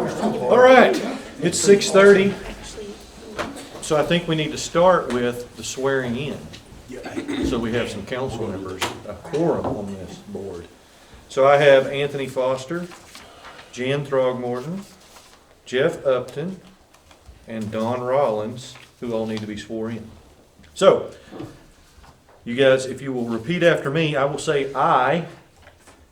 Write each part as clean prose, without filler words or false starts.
All right, it's 6:30, so I think we need to start with the swearing in. So we have some council members, a quorum on this board. So I have Anthony Foster, Jan Throgmorton, Jeff Upton, and Don Rollins, who all need to be sworn in. So, you guys, if you will repeat after me, I will say aye,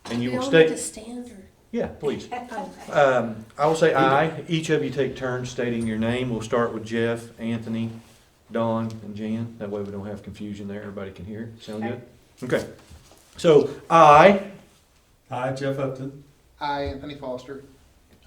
and you will state. Stand or? Yeah, please. I will say aye. Each of you take turns stating your name. We'll start with Jeff, Anthony, Don, and Jan. That way we don't have confusion there. Everybody can hear. Sound good? Okay. So, I I, Jeff Upton. I, Anthony Foster,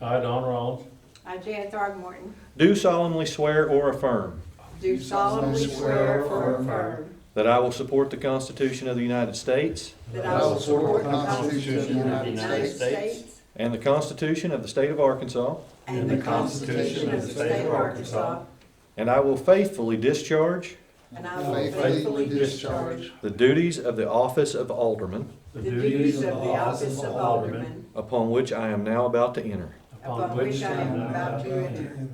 I, Don Rollins. I, Jan Throgmorton, do solemnly swear or affirm do solemnly swear or affirm that I will support the Constitution of the United States that I will support the Constitution of the United States and the Constitution of the State of Arkansas, and the Constitution of the State of Arkansas, and I will faithfully discharge and I will faithfully discharge the duties of the office of Alderman, the duties of the office of Alderman, upon which I am now about to enter. upon which I am about to enter.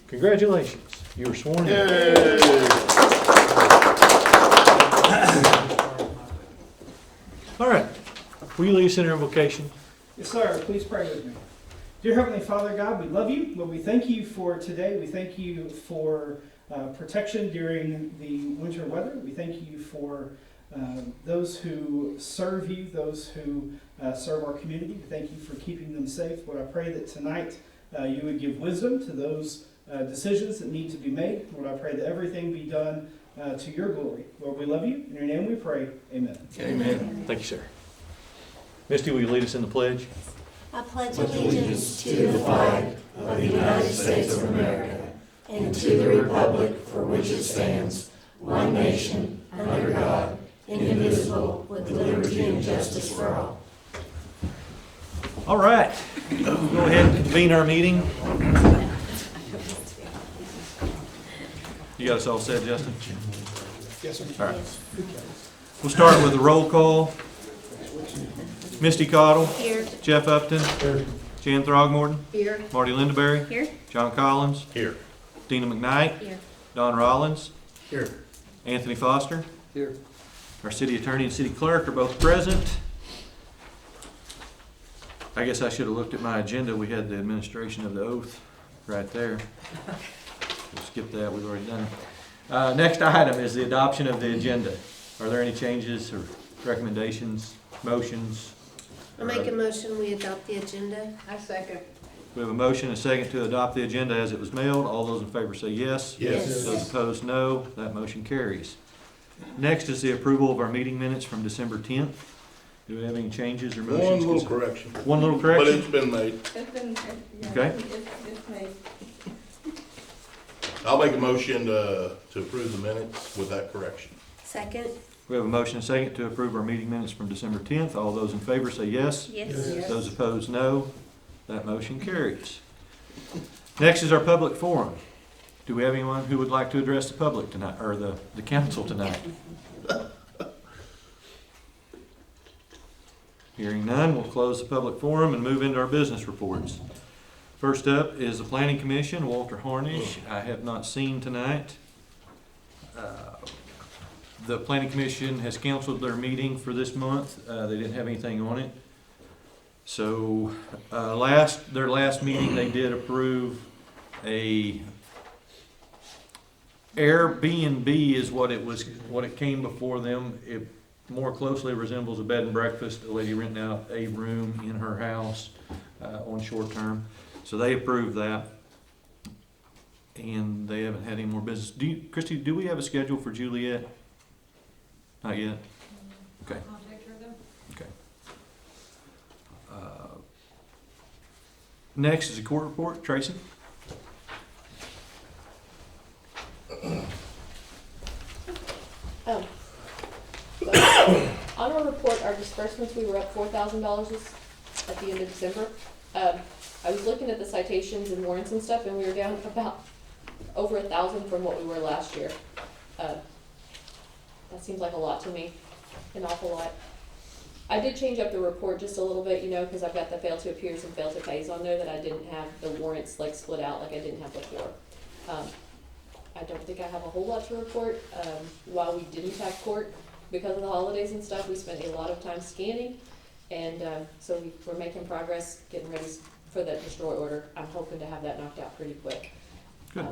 Congratulations, you are sworn in. All right, will you lead us in our invocation? Yes, sir. Please pray with me. Dear Heavenly Father God, we love you. Lord, we thank you for today. We thank you for protection during the winter weather. We thank you for those who serve you, those who serve our community. We thank you for keeping them safe. Lord, I pray that tonight you would give wisdom to those decisions that need to be made. Lord, I pray that everything be done to your glory. Lord, we love you. In your name we pray. Amen. Amen. Thank you, sir. Misty, will you lead us in the pledge? I pledge allegiance to the flag of the United States of America and to the republic for which it stands, one nation, under God, indivisible, with liberty and justice for all. All right, we'll go ahead and convene our meeting. You got us all set, Justin? Yes, sir. All right. We'll start with a roll call. Misty Cottle. Here. Jeff Upton. Jan Throgmorton. Here. Marty Lindaberry. Here. John Collins. Here. Dina McKnight. Here. Don Rollins. Here. Anthony Foster. Here. Our city attorney and city clerk are both present. I guess I should have looked at my agenda. We had the administration of the oath right there. We'll skip that. We've already done it. Next item is the adoption of the agenda. Are there any changes or recommendations, motions? I make a motion we adopt the agenda. I second. We have a motion and a second to adopt the agenda as it was mailed. All those in favor say yes. Yes. Those opposed, no. That motion carries. Next is the approval of our meeting minutes from December 10th. Do we have any changes or motions? One little correction, One little but correction? it's been made. It's been, yeah, Okay. it's made. I'll make a motion to approve the minutes with that correction. Second? We have a motion and a second to approve our meeting minutes from December 10th. All those in favor say yes. Yes. Those opposed, no. That motion carries. Next is our public forum. Do we have anyone who would like to address the public tonight, or the council tonight? Hearing none, we'll close the public forum and move into our business reports. First up is the Planning Commission, Walter Harnish. I have not seen tonight. The Planning Commission has canceled their meeting for this month. They didn't have anything on it. So, their last meeting, they did approve a Airbnb is what it came before them. It more closely resembles a bed and breakfast, a lady renting out a room in her house on short term. So they approved that, and they haven't had any more business. Christy, do we have a schedule for Juliet? Not yet? Okay. I'll take care of them. Okay. Next is a court report. Tracy? On our report, our disbursements, we were up $4,000 at the end of December. I was looking at the citations and warrants and stuff, and we were down about over 1,000 from what we were last year. That seems like a lot to me, an awful lot. I did change up the report just a little bit, you know, because I've got the fail to appears and fail to pays on there that I didn't have the warrants like split out like I didn't have before. I don't think I have a whole lot to report. While we didn't have court because of the holidays and stuff, we spent a lot of time scanning, and so we're making progress, getting ready for that destroy order. I'm hoping to have that knocked out pretty quick. Good.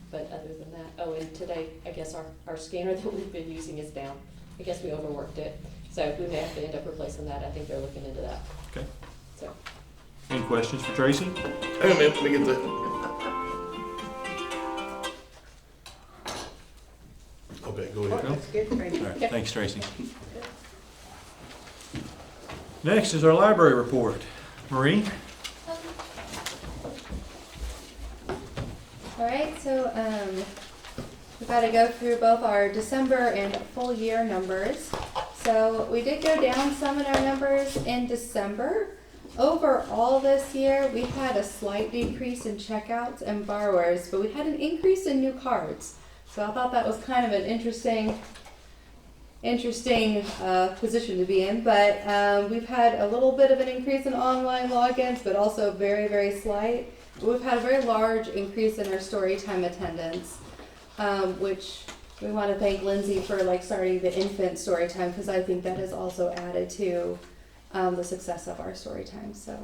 But other than that, oh, and today, I guess our scanner that we've been using is down. I guess we overworked it, so we may have to end up replacing that. I think they're looking into that. Okay. So, Any questions for Tracy? Hang on a minute, let me get that. Okay, go ahead. That's good, Tracy. All right, thanks, Tracy. Next is our library report. Marie? All right, so we've got to go through both our December and full year numbers. So we did go down some in our numbers in December. Overall this year, we had a slight decrease in checkouts and borrowers, but we had an increase in new cards. So I thought that was kind of an interesting position to be in. But we've had a little bit of an increase in online logins, but also very, very slight. We've had a very large increase in our story time attendance, which we want to thank Lindsay for starting the infant story time, because I think that has also added to the success of our story time. So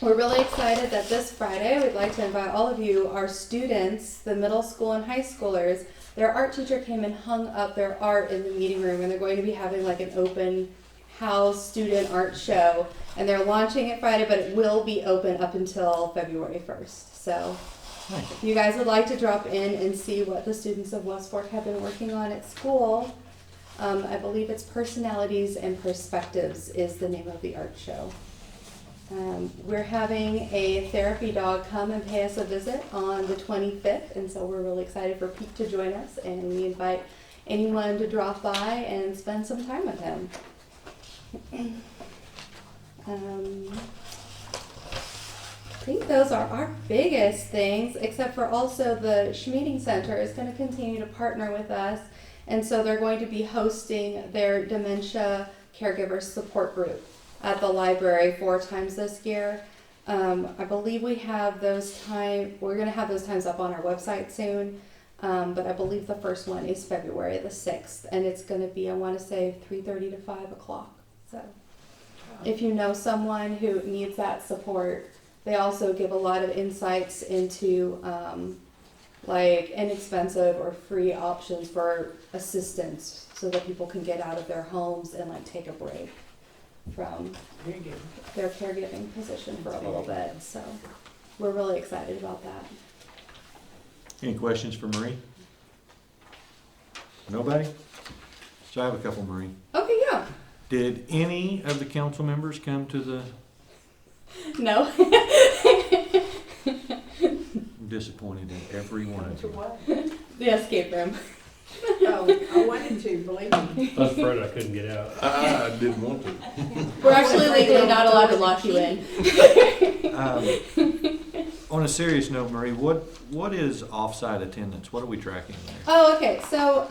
we're really excited that this Friday we'd like to invite all of you, our students, the middle school and high schoolers. Their art teacher came and hung up their art in the meeting room, and they're going to be having an open house student art show, and they're launching it Friday, but it will be open up until February 1st. So if you guys would like to drop in and see what the students of West Fork have been working on at school, I believe it's Personalities and Perspectives is the name of the art show. We're having a therapy dog come and pay us a visit on the 25th, and so we're really excited for Pete to join us, and we invite anyone to drop by and spend some time with him. I think those are our biggest things, except for also the Schmeeding Center is going to continue to partner with us, and so they're going to be hosting their dementia caregiver support group at the library 4 times this year. I believe we have those times. We're going to have those times up on our website soon, but I believe the first one is February the 6th, and it's going to be, I want to say, 3:30 to 5 o'clock. So if you know someone who needs that support, they also give a lot of insights into inexpensive or free options for assistance so that people can get out of their homes and take a break from their caregiving position for a little bit. So we're really excited about that. Any questions for Marie? Nobody? So I have a couple, Marie. Okay, yeah. Did any of the council members come to the, No. I'm disappointed in every one of you. The escape room. Oh, I wanted to, believe me. I was afraid I couldn't get out. I didn't want to. We're actually legally not allowed to lock you in. On a serious note, Marie, what is offsite attendance? What are we tracking there? Oh, okay. So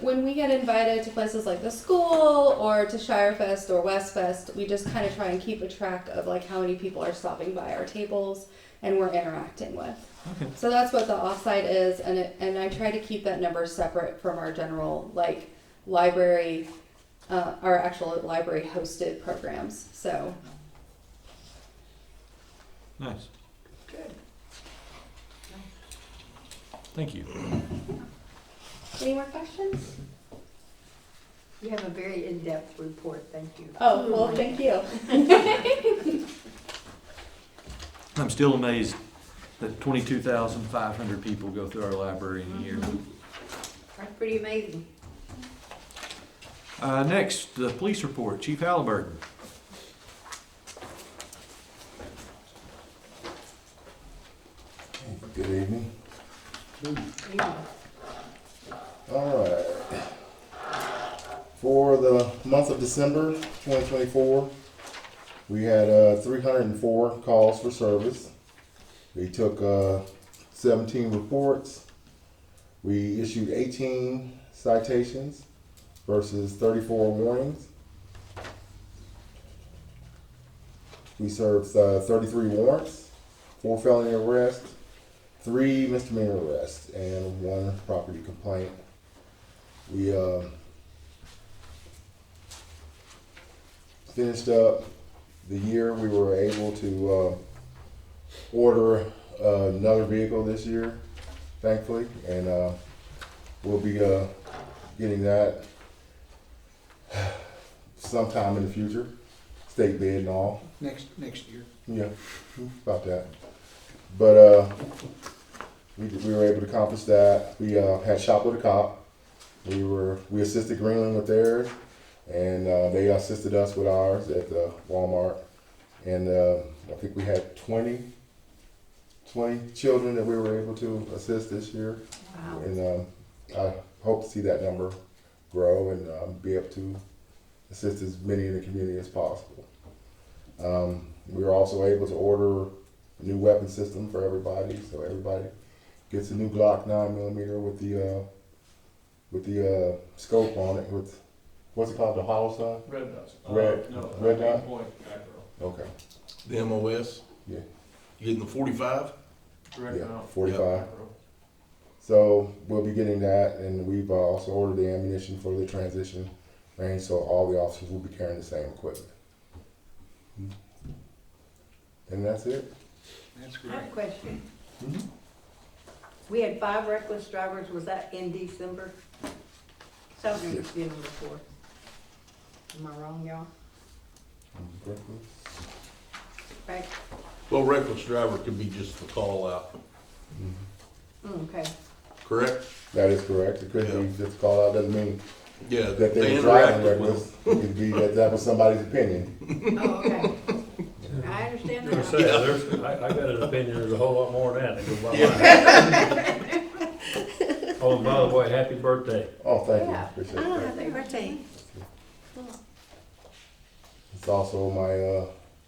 when we get invited to places like the school or to Shirefest or Westfest, we just kind of try and keep a track of how many people are stopping by our tables and we're interacting with. Okay. So that's what the offsite is, and I try to keep that number separate from our general library, our actual library hosted programs. So Nice. Good. Thank you. any more questions? You have a very in-depth report, thank you. Oh, well, thank you. I'm still amazed that 22,500 people go through our library in a year. That's pretty amazing. Next, the police report. Chief Halliburton. Good evening. Yeah. All right. For the month of December 2024, we had 304 calls for service. We took 17 reports. We issued 18 citations. versus 34 warnings. We served 33 warrants, 4 felony arrests, 3 misdemeanor arrests, and 1 property complaint. We finished up the year. We were able to order another vehicle this year, thankfully, and we'll be getting that sometime in the future, state bid and all. Next year. Yeah, about that. But we were able to accomplish that. We had Shop with a Cop. We assisted Greenland with theirs, and they assisted us with ours at Walmart. And I think we had 20 children that we were able to assist this year. Wow. And I hope to see that number grow and be able to assist as many in the community as possible. We were also able to order a new weapon system for everybody, so everybody gets a new Glock 9mm with the scope on it. With what's it called? The hollow sign? Red dots. Red- No, red dot? Point macro. Okay. The MOS? Yeah. You getting the 45? Direct Yeah, out. 45. Macro. So we'll be getting that, and we've also ordered the ammunition for the transition range, so all the officers will be carrying the same equipment. And that's it. That's I great. have a question. Mhm. We had 5 reckless drivers, was that in December? Something was given before. Am I wrong, y'all? Right? Well, reckless driver could be just the call out, Okay. correct? That is correct. It could be just a call out, doesn't mean Yeah, that they they were driving interacted reckless. with It could be that that was somebody's opinion. Oh, okay. I understand I was that. gonna say, I got an opinion, there's a whole lot more than that that goes by mine. Oh, and by the way, happy birthday. Oh, thank you. Yeah. Appreciate Oh, that. happy birthday. It's also my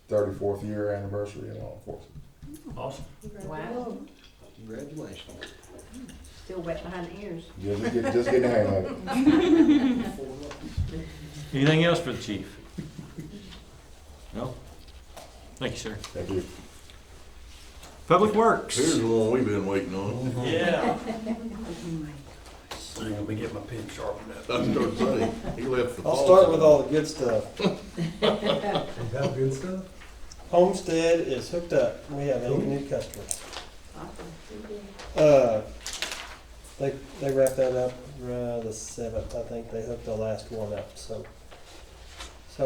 34th year anniversary in law enforcement. Awesome. Wow. Congratulations. Still wet behind the ears. Just getting the hang of it. Anything else for the chief? No? Thank you, sir. Thank you. Public Works. Here's the one we've been waiting on. Yeah. Let me get my pen sharpened up. I started saying, he left the. I'll call start with sign. all the good stuff. Got good stuff? Homestead is hooked up. We have 8 new customers. Awesome. They wrapped that up the 7th. I think they hooked the last one up. So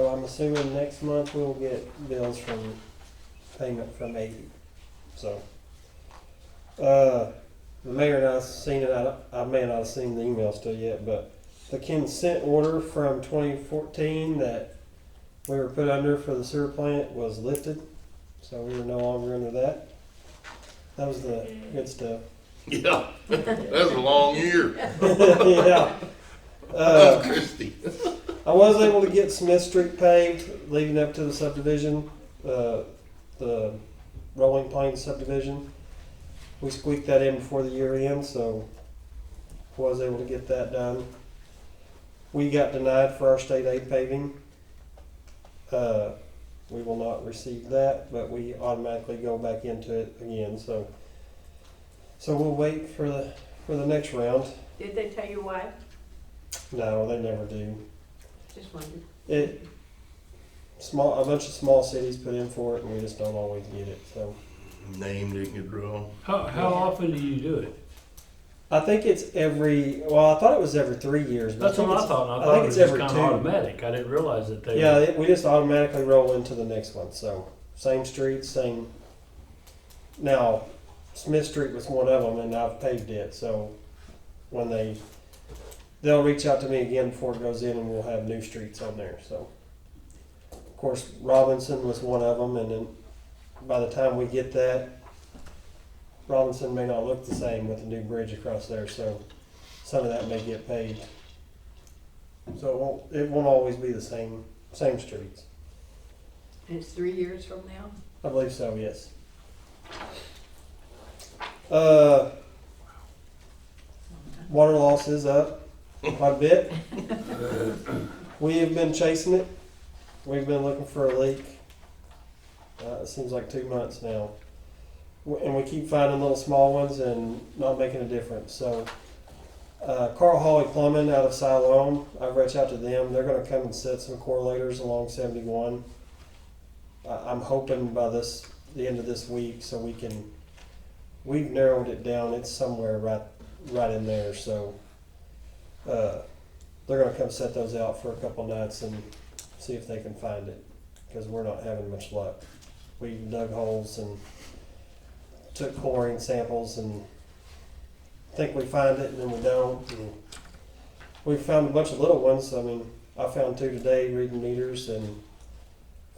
I'm assuming next month we'll get bills from payment from 80. So the mayor and I've seen it. I may not have seen the email still yet, but the consent order from 2014 that we were put under for the sewer plant was lifted, so we were no longer under that. That was the good stuff. Yeah, that was a long year. Yeah. Christie. I was able to get Smith Street paved leading up to the subdivision, the Rolling Plains subdivision. We squeaked that in before the year end, so was able to get that done. We got denied for our state aid paving. We will not receive that, but we automatically go back into it again. So we'll wait for the next round. Did they tell you why? No, they never do. Just wondered. A bunch of small cities put in for it, and we just don't always get it. So Name didn't get drawn. How often do you do it? I think it's I thought it was every 3 years. But That's what I thought, and I I thought think it was it's just every kinda 2. automatic. I didn't realize that they. Yeah, we just automatically roll into the next one. So same street, same. Now, Smith Street was one of them, and I've paved it. So when they'll reach out to me again before it goes in, and we'll have new streets on there. So of course Robinson was one of them, and then by the time we get that, Robinson may not look the same with the new bridge across there. So some of that may get paved. So it won't always be the same streets. And it's 3 years from now? I believe so, yes. Water loss is up. quite a bit. We have been chasing it. We've been looking for a leak. It seems like 2 months now. And we keep finding little small ones and not making a difference. So, Carl Hawley Plumbing out of Siloam, I've reached out to them. They're going to come and set some correlators along 71. I'm hoping by the end of this week, so we've narrowed it down. It's somewhere right in there. So, they're going to come set those out for a couple nights and see if they can find it, because we're not having much luck. We dug holes and took chlorine samples and think we find it, and then we don't. And we found a bunch of little ones. I mean, I found 2 today reading meters, and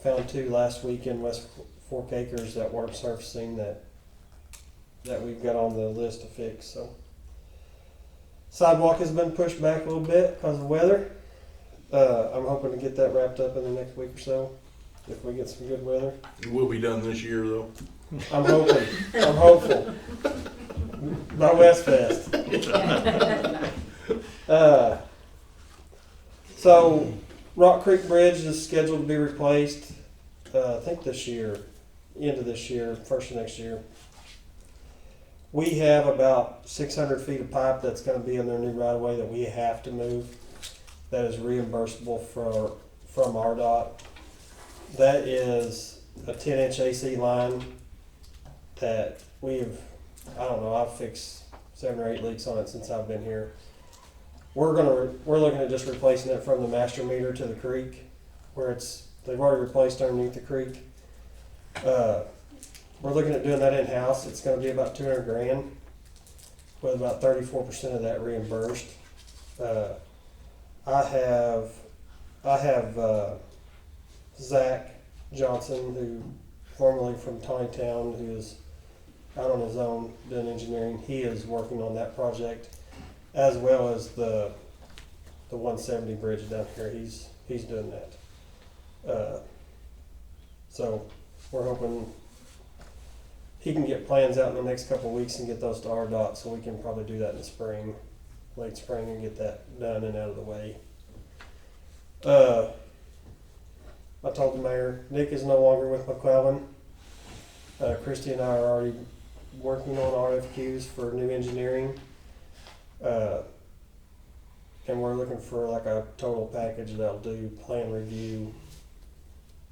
found 2 last week in West Fork Acres that weren't surfacing that we've got on the list to fix. So sidewalk has been pushed back a little bit because of weather. I'm hoping to get that wrapped up in the next week or so, if we get some good weather. It will be done this year, though. I'm hoping. I'm hopeful. By West Fest. So, Rock Creek Bridge is scheduled to be replaced, I think this year, end of this year, first of next year. We have about 600 feet of pipe that's going to be in their new right of way that we have to move. That is reimbursable from RDOT. That is a 10-inch AC line that I've fixed 7 or 8 leaks on it since I've been here. We're looking at just replacing it from the master meter to the creek, where they've already replaced underneath the creek. We're looking at doing that in-house. It's going to be about $200,000, with about 34% of that reimbursed. I have Zach Johnson, who formerly from Tawnytown, who is out on his own doing engineering. He is working on that project, as well as the 170 bridge down here. He's doing that. So we're hoping he can get plans out in the next couple of weeks and get those to RDOT, so we can probably do that in the spring, late spring, and get that done and out of the way. I told the mayor, Nick is no longer with McClellan. Christy and I are already working on RFQs for new engineering. And we're looking for like a total package that'll do plan review,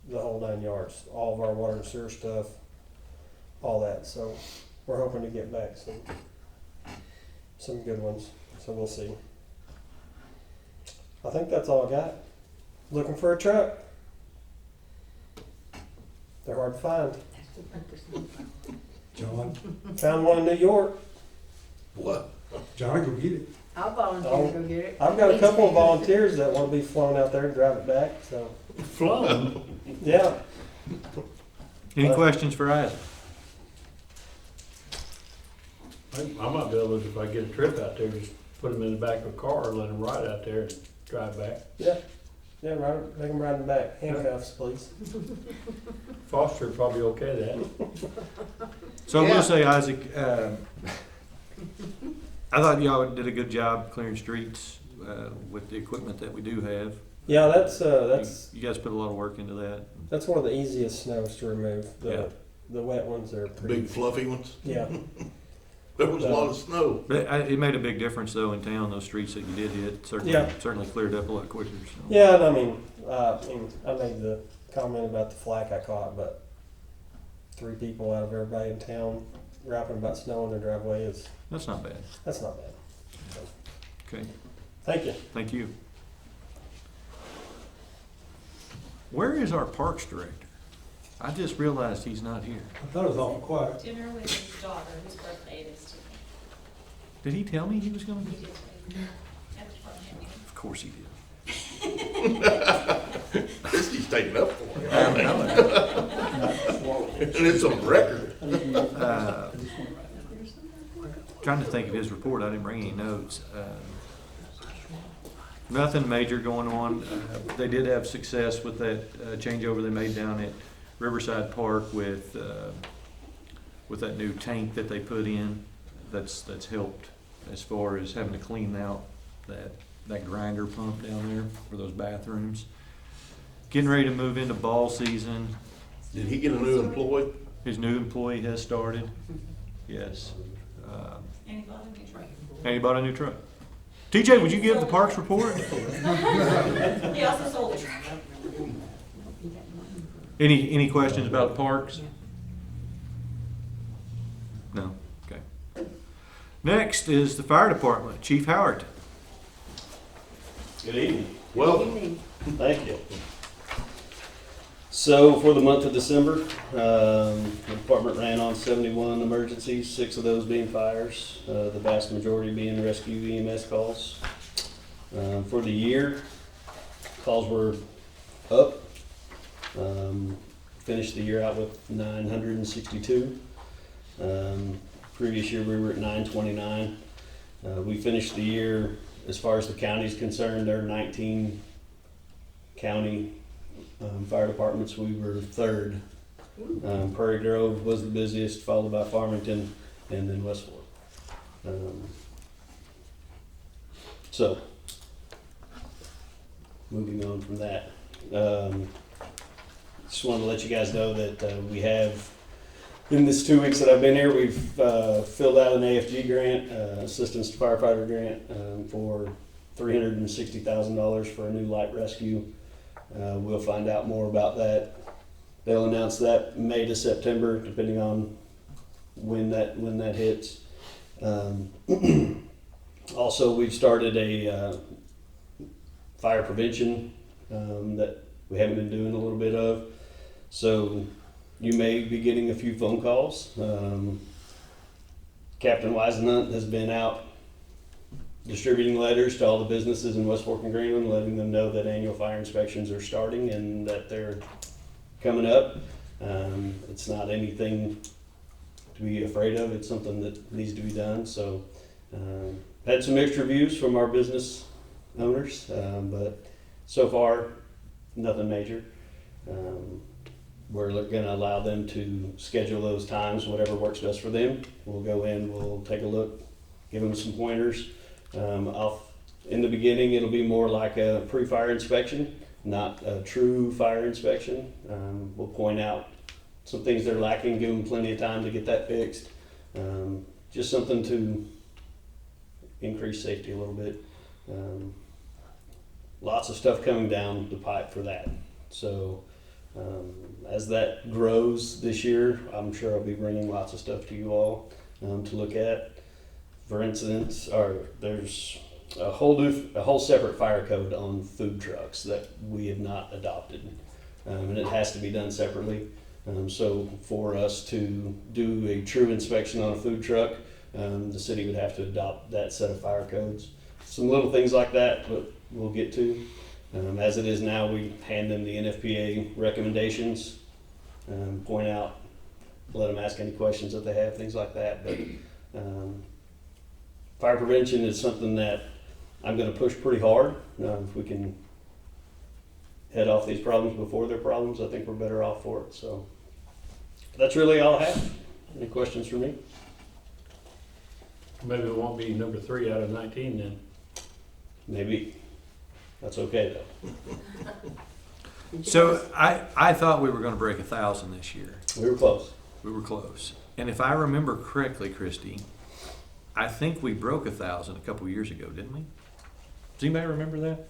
the whole 9 yards, all of our water and sewer stuff, all that. So we're hoping to get back some good ones. So we'll see. I think that's all I got. Looking for a truck. They're hard to find. John, Found one in New York. What? Johnny, go get it. I'll volunteer Oh. to go get it. I've got a couple of volunteers that want to be flown out there and drive it back. So Flown. yeah. Any questions for Isaac? I might be able to, if I get a trip out there, just put them in the back of a car and let them ride out there and drive back. Yeah, right. Make them ride in the back. Handcuffs, please. Foster would probably okay that. So I Yeah. will say, Isaac, I thought y'all did a good job clearing streets with the equipment that we do have. Yeah, that's You guys put a lot of work into that. that's one of the easiest snows to remove. Yeah. The wet ones are pretty. Big fluffy ones? Yeah. There was a lot of snow. But it made a big difference though in town, those streets that you did hit certainly cleared up a lot quicker. So. Yeah, and I mean, I made the comment about the flack I caught, but 3 people out of everybody in town rapping about snow in their driveway That's not bad. that's not bad. Okay, Thank you. thank you. Where is our parks director? I just realized he's not here. I thought it was awful quiet. Dinner with his daughter, whose birthday it is today. Did he tell me he was gonna He be? did at the department meeting. Of course he did. Christie's taking up for it. And it's on record. Trying to think of his report. I didn't bring any notes. Nothing major going on. They did have success with that changeover they made down at Riverside Park with that new tank that they put in. That's helped as far as having to clean out that that grinder pump down there for those bathrooms. Getting ready to move into ball season. Did he get a new employee? His new employee has started. Yes. Anybody in Detroit? And he bought a new truck. TJ, would you give the parks report? He also sold a truck. Any questions about the parks? No? Okay. Next is the fire department, Chief Howard. Good evening. Well, Thank you. So for the month of December, the department ran on 71 emergencies, 6 of those being fires, the vast majority being rescue EMS calls. For the year, calls were up. Finished the year out with 962. Previous year we were at 929. We finished the year, as far as the county's concerned, there are 19 county fire departments. We were third. Prairie Grove was the busiest, followed by Farmington, and then West Fork. So, moving on from that, just wanted to let you guys know that we have, in this 2 weeks that I've been here, we've filled out an AFG grant, Assistance to Firefighter grant, for $360,000 for a new light rescue. We'll find out more about that. They'll announce that May to September, depending on when that hits. Also, we've started a fire prevention that we haven't been doing a little bit of. So you may be getting a few phone calls. Captain Weisenhunt has been out distributing letters to all the businesses in West Fork and Greenland, letting them know that annual fire inspections are starting and that they're coming up. It's not anything to be afraid of. It's something that needs to be done. So had some mixed reviews from our business owners, but so far nothing major. We're going to allow them to schedule those times, whatever works best for them. We'll go in, we'll take a look, give them some pointers. In the beginning, it'll be more like a pre-fire inspection, not a true fire inspection. We'll point out some things they're lacking, give them plenty of time to get that fixed. Just something to increase safety a little bit. Lots of stuff coming down the pipe for that. So as that grows this year, I'm sure I'll be bringing lots of stuff to you all to look at. For instance, there's a whole separate fire code on food trucks that we have not adopted, and it has to be done separately. So for us to do a true inspection on a food truck, the city would have to adopt that set of fire codes. Some little things like that, but we'll get to. As it is now, we hand them the NFPA recommendations, point out, let them ask any questions that they have, things like that. But fire prevention is something that I'm going to push pretty hard. If we can head off these problems before they're problems, I think we're better off for it. So that's really all I have. Any questions for me? Maybe it won't be number 3 out of 19 then. Maybe. That's okay though. So I thought we were gonna break 1,000 this year. We were close. We were close. And if I remember correctly, Christy, I think we broke 1,000 a couple years ago, didn't we? Does anybody remember that?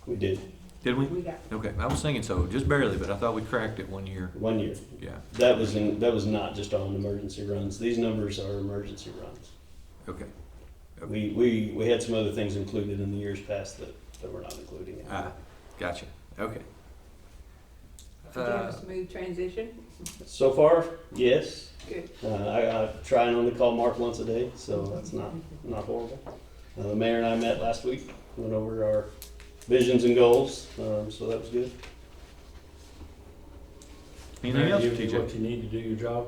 We did. Did we? Okay, I was thinking so, just barely, but I thought we cracked it 1 year. 1 year. Yeah, That was not just on emergency runs. These numbers are emergency runs. okay. We had some other things included in the years past that we're not including. Ah, gotcha, okay. Did you have a smooth transition? So far, yes. Good. I try and only call Mark once a day, so that's not horrible. The mayor and I met last week, went over our visions and goals, so that was good. Anything else, Give you TJ? what you need to do your job.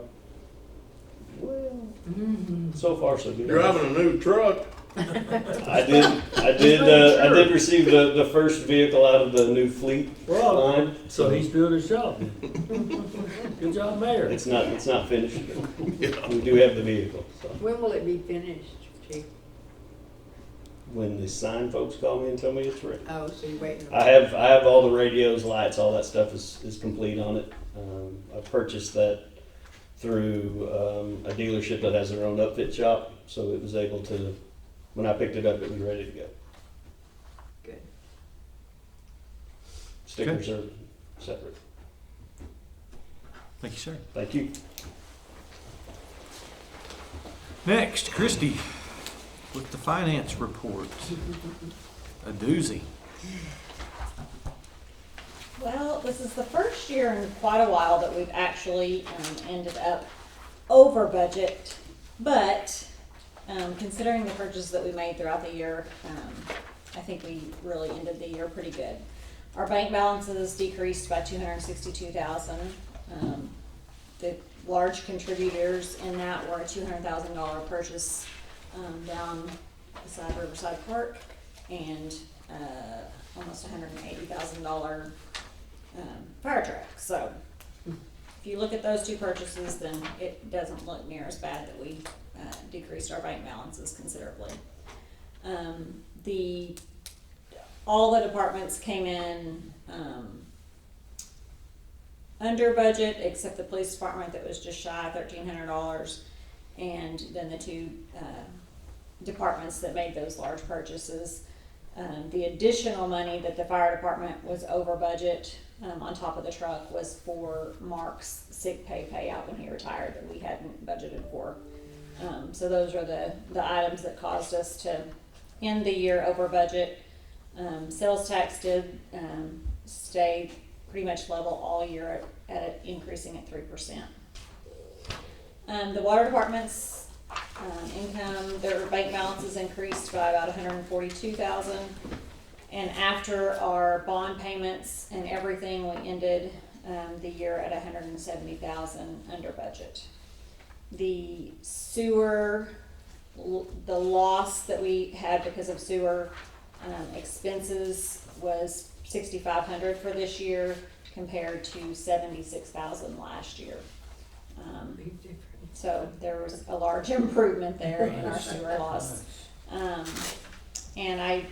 Well, so far so good. driving a new truck. I did receive the first vehicle out of the new fleet line. So he's doing his job. Good job, Mayor. It's not finished. But we do have the vehicle. So. When will it be finished, Chief? when the sign folks call me and tell me it's ready. Oh, so you're waiting. I have all the radios, lights, all that stuff is complete on it. I purchased that through a dealership that has their own upfit shop, so it was able to, when I picked it up, it was ready to go. Good. Stickers are separate. Thank you, sir. Thank you. Next, Christie with the finance report. A doozy. Well, this is the first year in quite a while that we've actually ended up over budget, but considering the purchases that we made throughout the year, I think we really ended the year pretty good. Our bank balances decreased by $262,000. The large contributors in that were a $200,000 purchase down beside Riverside Park and almost $180,000 fire truck. So if you look at those two purchases, then it doesn't look near as bad that we decreased our bank balances considerably. All the departments came in under budget, except the police department that was just shy of $1,300, and then the two departments that made those large purchases. The additional money that the fire department was over budget on top of the truck was for Mark's sick pay payout when he retired that we hadn't budgeted for. So those are the items that caused us to end the year over budget. Sales tax did stay pretty much level all year at increasing at 3%. The water department's income, their bank balances increased by about $142,000, and after our bond payments and everything, we ended the year at $170,000 under budget. The sewer, the loss that we had because of sewer expenses was $6,500 for this year compared to $76,000 last year. Big difference. So there was a large improvement there in our sewer loss. And I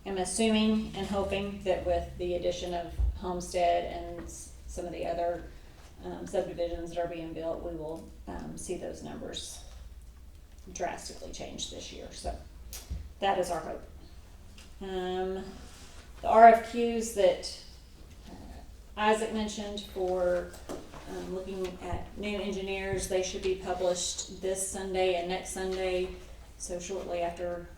am assuming and hoping that with the addition of Homestead and some of the other subdivisions that are being built, we will see those numbers drastically change this year. So that is our hope. The RFQs that Isaac mentioned for looking at new engineers, they should be published this Sunday and next Sunday. So shortly after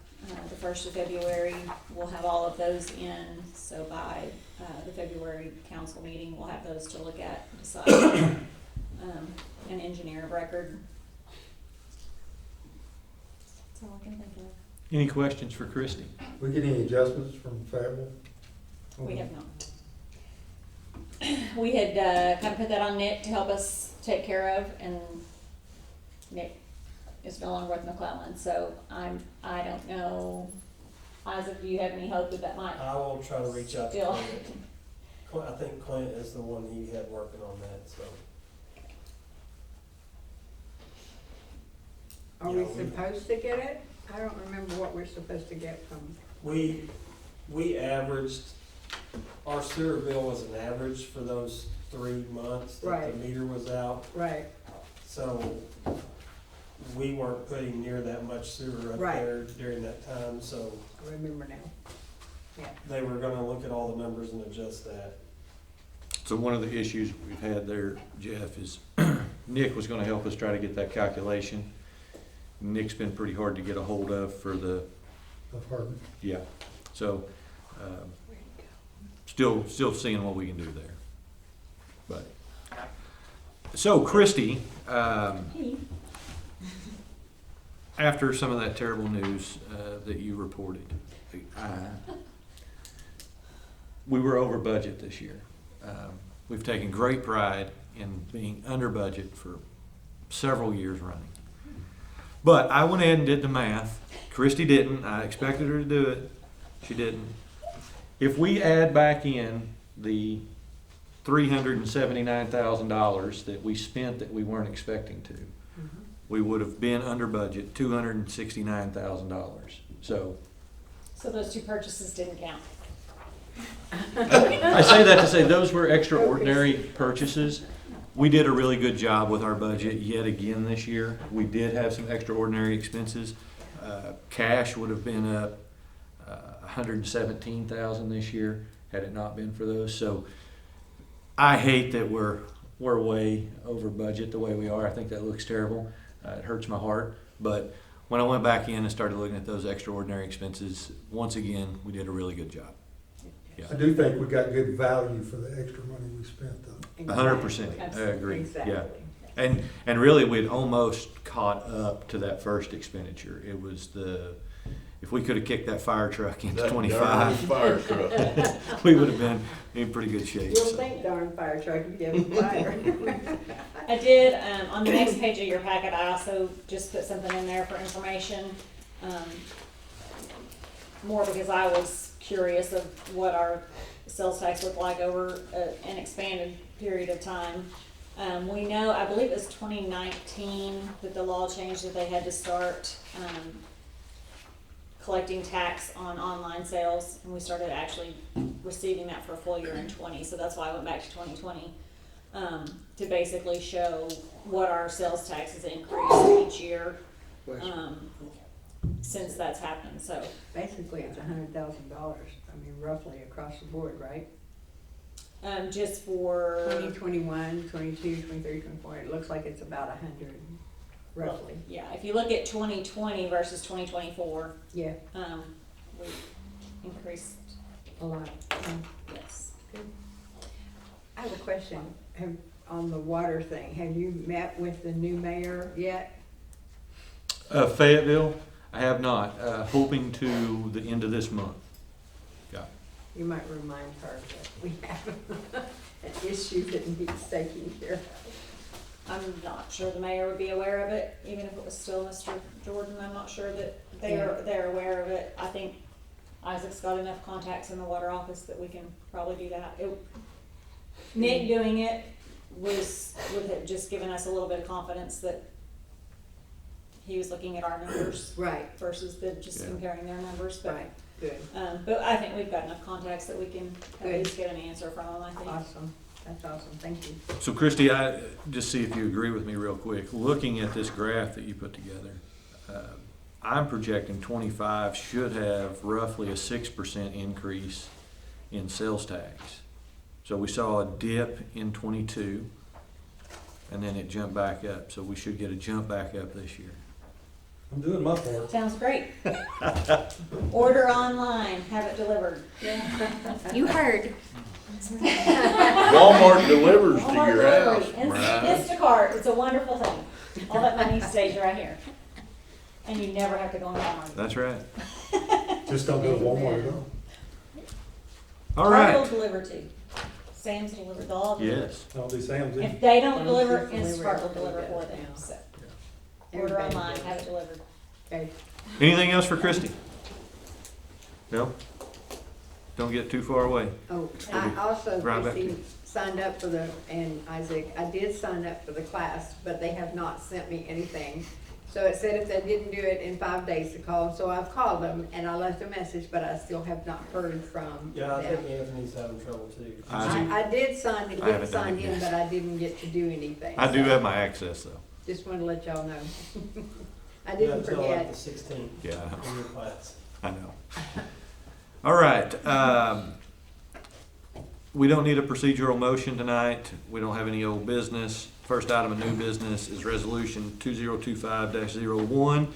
the 1st of February, we'll have all of those in. So by the February council meeting, we'll have those to look at and decide an engineer of record. That's all I can think of. Any questions for Christie? We get any adjustments from Fayetteville? We have not. We had kind of put that on Nick to help us take care of, and Nick is no longer with McClellan, so I don't know. Isaac, do you have any hope that might I will try to reach out to still? Clint. I think Clint is the one he had working on that, so. Are we supposed to get it? I don't remember what we're supposed to get from. We averaged, our sewer bill was an average for those 3 months that Right. the meter was out. Right. So we weren't putting near that much sewer up Right. there during that time, so I remember now. Yeah. they were gonna look at all the numbers and adjust that. So one of the issues we've had there, Jeff, is Nick was gonna help us try to get that calculation. Nick's been pretty hard to get a hold of for the, Apartment. yeah, so, still seeing what we can do there. But, so Christie, after some of that terrible news that you reported, we were over budget this year. We've taken great pride in being under budget for several years running. But I went ahead and did the math. Christie didn't. I expected her to do it. She didn't. If we add back in the $379,000 that we spent that we weren't expecting to, we would have been under budget, $269,000. So So those two purchases didn't count. I say that to say those were extraordinary purchases. We did a really good job with our budget yet again this year. We did have some extraordinary expenses. Cash would have been up $117,000 this year had it not been for those. So I hate that we're way over budget the way we are. I think that looks terrible. It hurts my heart. But when I went back in and started looking at those extraordinary expenses, once again, we did a really good job. I do think we got good value for the extra money we spent though. 100%, I agree, Exactly. yeah. And really, we'd almost caught up to that first expenditure. It was if we could have kicked that fire truck into That 25, darn fire truck. we would have been in pretty good shape. You'll so. think darn fire truck if you give them fire. I did, on the next page of your packet, I also just put something in there for information. More because I was curious of what our sales tax looked like over an expanded period of time. We know, I believe it was 2019 that the law changed that they had to start collecting tax on online sales, and we started actually receiving that for a full year in 20. So that's why I went back to 2020 to basically show what our sales tax has increased each year since that's happened. So Basically, it's $100,000, I mean, roughly across the board, right? just for 2021, 22, 23, 24, it looks like it's about 100, roughly. yeah, if you look at 2020 versus 2024, Yeah, we increased. a lot. Yes. I have a question on the water thing. Have you met with the new mayor yet? Fayetteville, I have not, hoping to the end of this month. Yeah. You might remind her that we have an issue that needs taking care of. I'm not sure the mayor would be aware of it, even if it was still Mr. Jordan. I'm not sure that they're aware of it. I think Isaac's got enough contacts in the water office that we can probably do that. Nick doing it would have just given us a little bit of confidence that he was looking at our numbers Right, versus just Yeah. comparing their numbers. But right, good, but I think we've got enough contacts that we can at Good. least get an answer from them. I think. awesome. That's awesome, thank you. So Christy, I just see if you agree with me real quick. Looking at this graph that you put together, I'm projecting 25 should have roughly a 6% increase in sales tax. So we saw a dip in 22, and then it jumped back up. So we should get a jump back up this year. I'm doing my part. Sounds great. Order online, have it delivered. You heard. Walmart delivers to Walmart your delivery. house. Right. Instacart, it's a wonderful thing. All that money stays right here. And you never have to go in Walmart. That's right. Just don't go to Walmart at all. All Target will right. deliver too. Sam's deliver, they'll all deliver. Yes. I'll do Sam's. If they don't Sam's deliver, just Instacart will deliver deliver for it them, now. so. Order Everybody online, does. have it delivered. Okay, Anything else for Christy? No? Don't get too far away. oh, I also Right back to you. signed up for and Isaac, I did sign up for the class, but they have not sent me anything. So it said if they didn't do it in 5 days to call, so I've called them and I left a message, but I still have not heard from Yeah, I them. think Anthony's having trouble too. I did I haven't get done signed it in, yet. but I didn't get to do anything. I do so have my access though. Just wanted to let y'all know. I You didn't have till like forget. the 16th Yeah, I know. in your class. I know. All right, we don't need a procedural motion tonight. We don't have any old business. First item of new business is resolution 2025-01.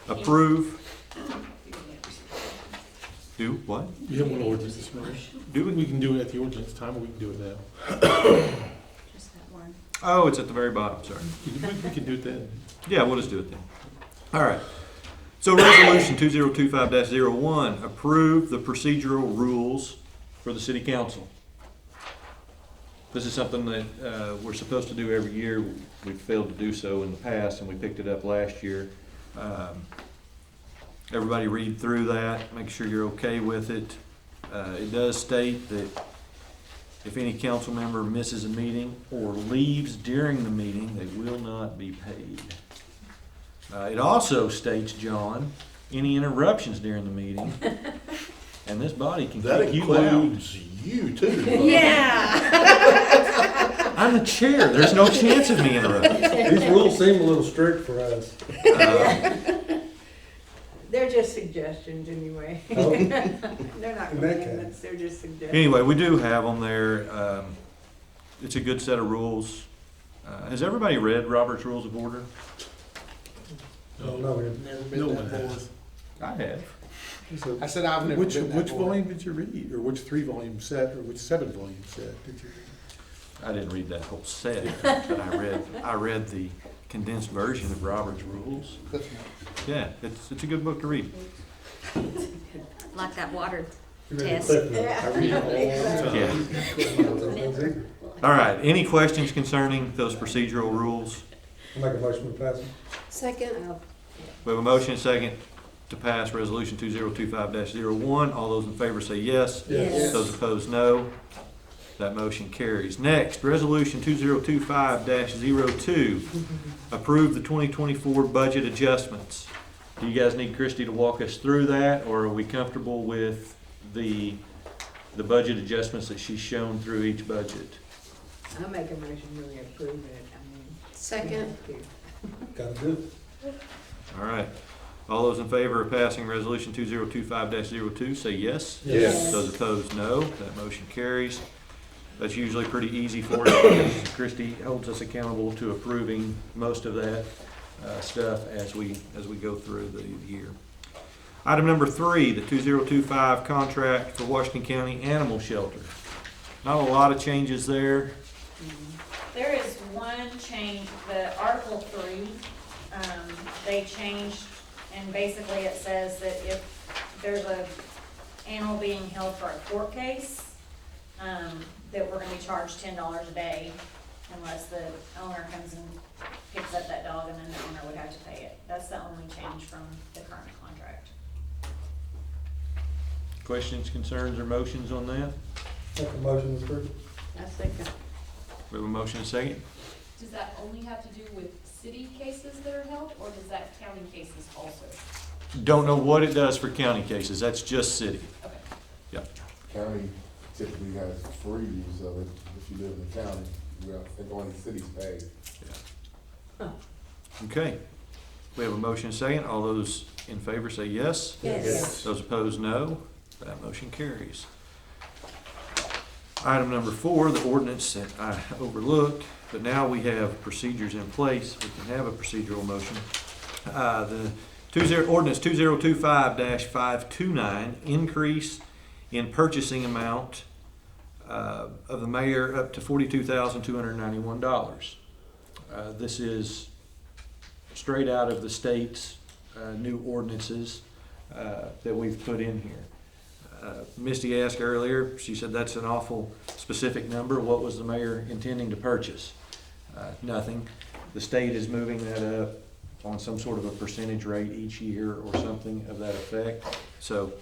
Approve. Do what? You have one ordinance this morning. We can do it at the ordinance time, or we can do it now. Just that one. Oh, it's at the very bottom, sorry. We can do it then. Yeah, we'll just do it then. All right. So resolution 2025-01, approve the procedural rules for the city council. This is something that we're supposed to do every year. We've failed to do so in the past, and we picked it up last year. Everybody read through that, make sure you're okay with it. It does state that if any council member misses a meeting or leaves during the meeting, they will not be paid. It also states, John, any interruptions during the meeting, and this body can That kick you out. includes you too. Yeah. I'm the chair, there's no chance of me interrupting. These rules seem a little strict for us. They're just suggestions anyway. Oh. They're not In that commandments, they're just suggestions. Anyway, we do have them there. It's a good set of rules. Has everybody read Robert's Rules of Order? No, no, Never been that bored. I have. I said I've never which volume did you read, or which 3-volume set, or which 7-volume set did you read? I didn't read that whole set, but I read the condensed version of Robert's Rules. Yeah, it's a good book to read. Like that water You read test. the clip I read it all the time. Yeah. All right, any questions concerning those procedural rules? I'll make a motion to pass it. Second. We have a motion and a second to pass Resolution 2025-01. All those in favor say yes. Yes. Those opposed, no. That motion carries. Next, Resolution 2025-02. Approve the 2024 budget adjustments. Do you guys need Christie to walk us through that, or are we comfortable with the budget adjustments that she's shown through each budget? I'll make a motion really approve it, I mean. Second. Gotta do it. All right. All those in favor of passing Resolution 2025-02 say yes. Yes. Those opposed, no. That motion carries. That's usually pretty easy for us because Christie holds us accountable to approving most of that stuff as we go through the year. Item number 3, the 2025 contract for Washington County Animal Shelter. Not a lot of changes there. There is one change, the Article 3, they changed, and basically it says that if there's a animal being held for a court case, that we're gonna be charged $10 a day unless the owner comes and picks up that dog, and then the owner would have to pay it. That's the only change from the current contract. Questions, concerns, or motions on that? Make a motion to approve. I second. We have a motion and a second. Does that only have to do with city cases that are held, or does that county cases also? Don't know what it does for county cases. That's just city. Okay. Yep. County typically has free use of it if you live in the county. I think only cities pay. Okay. We have a motion and a second. All those in favor say yes. Yes. Those opposed, no. That motion carries. Item number 4, the ordinance that I overlooked, but now we have procedures in place. We can have a procedural motion. The ordinance 2025-529, increase in purchasing amount of the mayor up to $42,291. This is straight out of the state's new ordinances that we've put in here. Misty asked earlier, she said that's an awful specific number. What was the mayor intending to purchase? Nothing. The state is moving that up on some sort of a percentage rate each year or something of that effect. So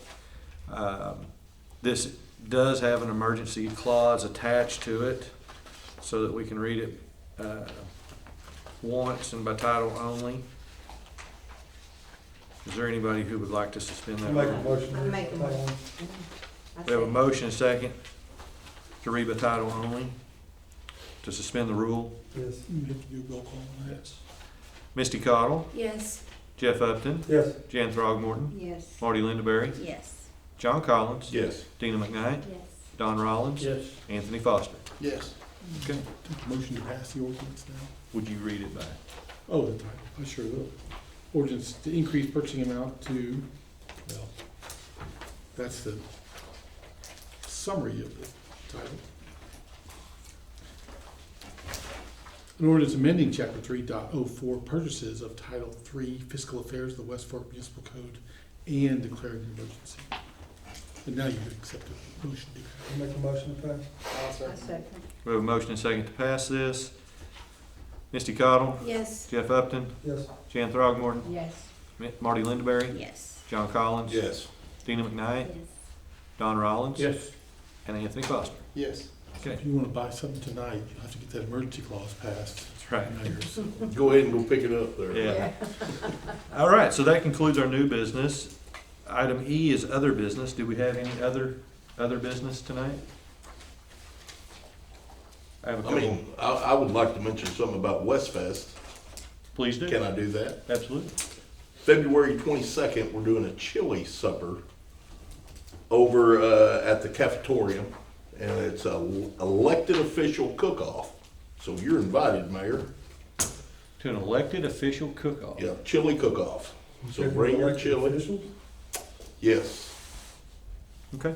this does have an emergency clause attached to it so that we can read it once and by title only. Is there anybody who would like to suspend that I'll make a rule? motion. I'll make a motion. We have a motion and a second to read by title only, to suspend the rule. Yes. You have to do a roll call on that. Yes. Misty Cottle, Yes. Jeff Upton, Yes. Jan Throgmorton, Yes. Marty Lindaberry, Yes. John Collins, Yes. Dina McKnight, Yes. Don Rollins, Yes. Anthony Foster. Yes. Okay. Motion to pass the ordinance now. Would you read it back? Oh, the title, I sure will. Ordinance to increase purchasing amount to, well, that's the summary of the title. An ordinance amending chapter 3.04 purchases of title 3 fiscal affairs of the West Fork Municipal Code and declaring an emergency. And now you can accept the motion to pass. I'll make a motion to pass. I second. We have a motion and a second to pass this. Misty Cottle, Yes. Jeff Upton, Yes. Jan Throgmorton, Yes. Marty Lindaberry, Yes. John Collins, Yes. Dina McKnight, Yes. Don Rollins, Yes. and Anthony Foster. Yes. Okay. If you wanna buy something tonight, you have to get that emergency clause passed. That's right. Mayor, so. Go ahead and go pick it up there. Yeah. All right, so that concludes our new business. Item E is other business. Do we have any other business tonight? I have a I couple. mean, I would like to mention something about Westfest. Please do. Can I do that? Absolutely. February 22nd, we're doing a chili supper over at the cafeteria, and it's a elected official cook-off. So you're invited, Mayor. To an elected official cook-off. Yeah, chili cook-off. So bring your chili. Officials? Yes. Okay.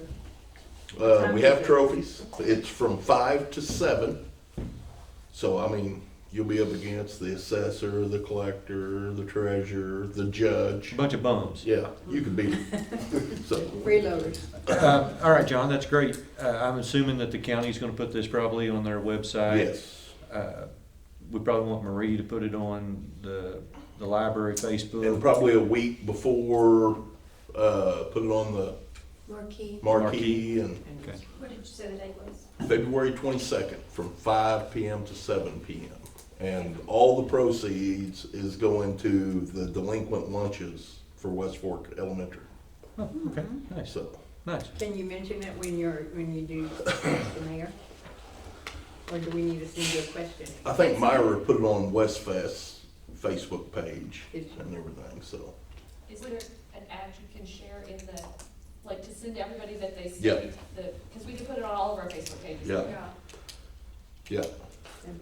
We have trophies. It's from 5 to 7. So, I mean, you'll be up against the assessor, the collector, the treasurer, the judge. A bunch of bums. Yeah, you can beat them. So, Freeloaders. All right, John, that's great. I'm assuming that the county's gonna put this probably on their website. yes. We probably want Marie to put it on the library Facebook. And probably a week before, put it on the Marquee. marquee and Okay. What did you say the date was? February 22nd from 5 p.m. to 7 p.m. And all the proceeds is going to the delinquent lunches for West Fork Elementary. Oh, okay, nice, So, nice. Can you mention it when you do the mayor? Or do we need to send you a question? I think Myra put it on Westfest's Facebook page Is- and everything, so. Is there an ad you can share in the, like, to send to everybody that they see? Yeah. Because we can put it on all of our Facebook pages. Yeah. Yeah.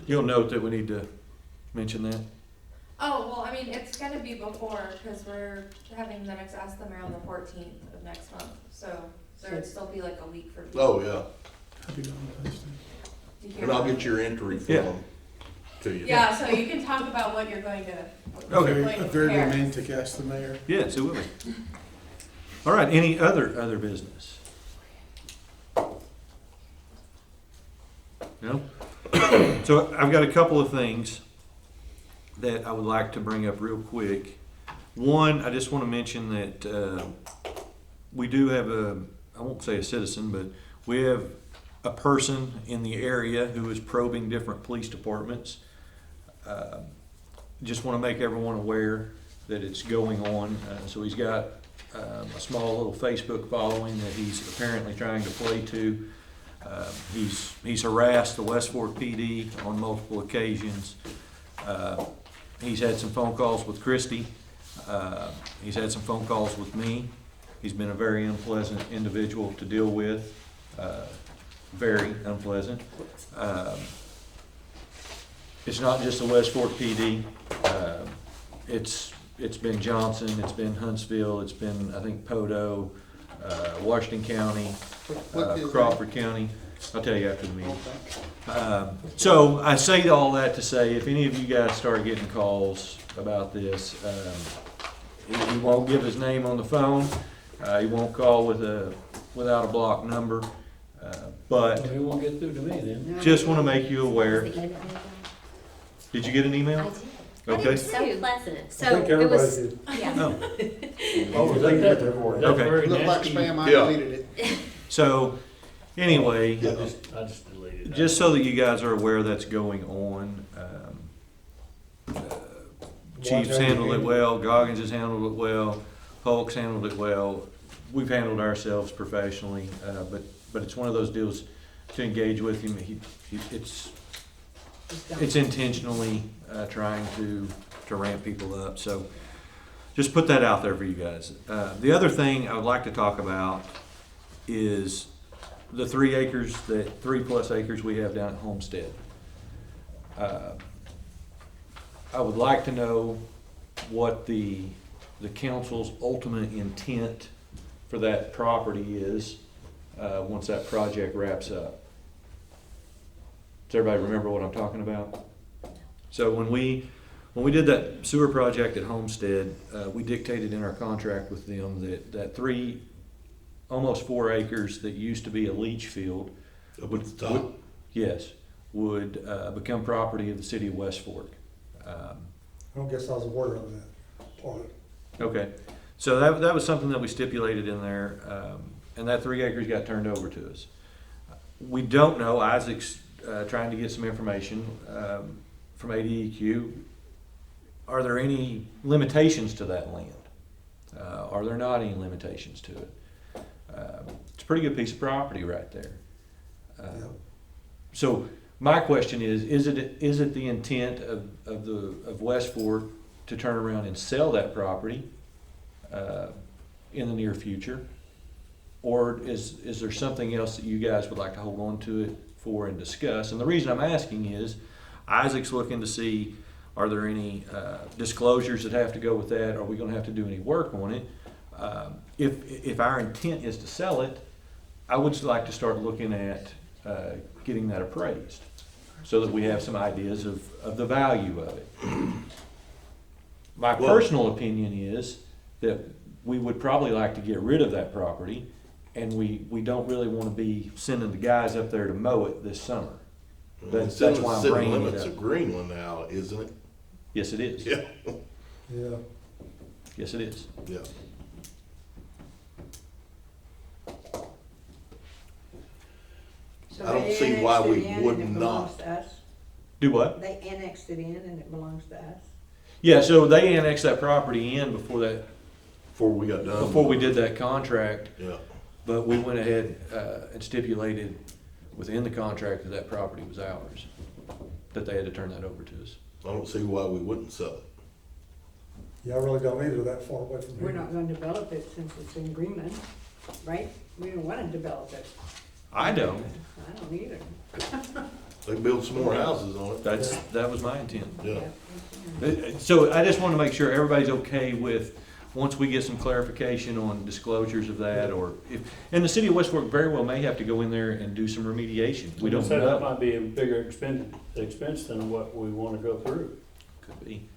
You'll note that we need to mention that. Oh, well, I mean, it's gonna be before, because we're having the next Ask the Mayor on the 14th of next month, so there would still be like a week for. Oh, yeah. Happy Valentine's Day. to hear And I'll about get it. your entry Yeah. form to you. Yeah, so you can talk about what you're going to. Okay. A very romantic ask the mayor. Yes, it will be. All right, any other business? No? So I've got a couple of things that I would like to bring up real quick. One, I just want to mention that we do have I won't say a citizen, but we have a person in the area who is probing different police departments. Just want to make everyone aware that it's going on. So he's got a small little Facebook following that he's apparently trying to play to. He's harassed the West Fork PD on multiple occasions. He's had some phone calls with Christie. He's had some phone calls with me. He's been a very unpleasant individual to deal with. Very unpleasant. It's not just the West Fork PD. It's been Johnson, it's been Huntsville, it's been, I think, Podo, Washington County, Crawford County. I'll tell you after the meeting. So I say all that to say, if any of you guys start getting calls about this, he won't give his name on the phone. He won't call without a blocked number. But It won't get through to me then. just want to make you aware. Did you get an email? Okay. So pleasant. I So think it everybody was, did. yeah. Oh, Oh, They get their voice. That's Okay. very Looked like nasty. spam, I Yeah. deleted it. so anyway, I just deleted it. just so that you guys are aware that's going on. Chief's handled it well, Goggins has handled it well, Polk's handled it well. We've handled ourselves professionally, but it's one of those deals to engage with him. It's intentionally trying to ramp people up. So just put that out there for you guys. The other thing I would like to talk about is the 3 acres, the 3+ acres we have down at Homestead. I would like to know what the council's ultimate intent for that property is once that project wraps up. Does everybody remember what I'm talking about? So when we did that sewer project at Homestead, we dictated in our contract with them that 3, almost 4 acres that used to be a leach field Up at the top. would become property of the city of West Fork. I don't guess I was aware of that part. Okay, so that was something that we stipulated in there, and that 3 acres got turned over to us. We don't know, Isaac's trying to get some information from ADEQ. Are there any limitations to that land? Are there not any limitations to it? It's a pretty good piece of property right there. So my question is it the intent of West Fork to turn around and sell that property in the near future? Or is there something else that you guys would like to hold on to it for and discuss? And the reason I'm asking is Isaac's looking to see, are there any disclosures that have to go with that? Are we gonna have to do any work on it? If our intent is to sell it, I would like to start looking at getting that appraised so that we have some ideas of the value of it. My personal opinion is that we would probably like to get rid of that property, and we don't really want to be sending the guys up there to mow it this summer. That's why I'm bringing it limits up. of Greenland now, isn't it? Yes, it is. Yeah. Yeah. Yes, it is. Yeah. So I don't they see why annexed we it in and would it belongs not. to us? Do what? They annexed it in and it belongs to us? Yeah, so they annexed that property in before Before we got done. before we did that contract, Yeah. but we went ahead and stipulated within the contract that that property was ours, that they had to turn that over to us. I don't see why we wouldn't sell it. Yeah, I really don't either, that far away from here. We're not gonna develop it since it's in Greenland, right? We don't wanna develop it. I don't. I don't either. They build some more houses on it. That was my intent. Yeah. So I just want to make sure everybody's okay with, once we get some clarification on disclosures of that, or if, and the city of West Fork very well may have to go in there and do some remediation. We don't So that know. might be a bigger expense than what we wanna go through. Could be.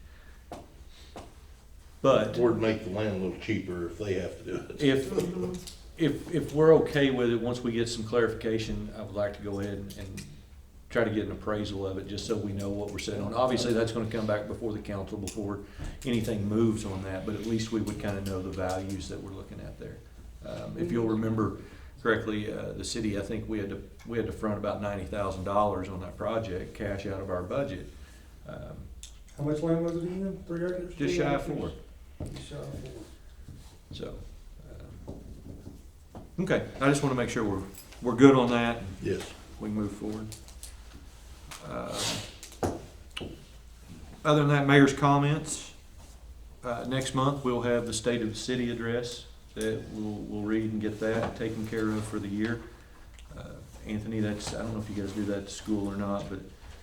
But Or make the land a little cheaper if they have to do it. if we're okay with it, once we get some clarification, I would like to go ahead and try to get an appraisal of it, just so we know what we're sitting on. Obviously, that's gonna come back before the council, before anything moves on that, but at least we would kind of know the values that we're looking at there. If you'll remember correctly, the city, I think we had to front about $90,000 on that project, cash out of our budget. How much land was it again? 3 acres? Just shy of 4. Just shy of 4. So, okay, I just want to make sure we're good on that. Yes. We can move forward. Other than that, mayor's comments. Next month, we'll have the State of the City address that we'll read and get that taken care of for the year. Anthony, I don't know if you guys do that at school or not, but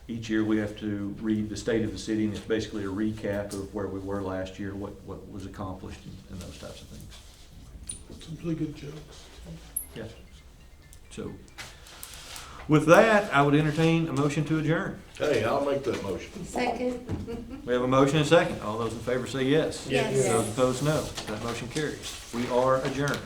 each year we have to read the State of the City, and it's basically a recap of where we were last year, what was accomplished, and those types of things. Some really good jokes. Yes. So, with that, I would entertain a motion to adjourn. Hey, I'll make that motion. Second. We have a motion and a second. All those in favor say yes. Yes. Those opposed, no. That motion carries. We are adjourned.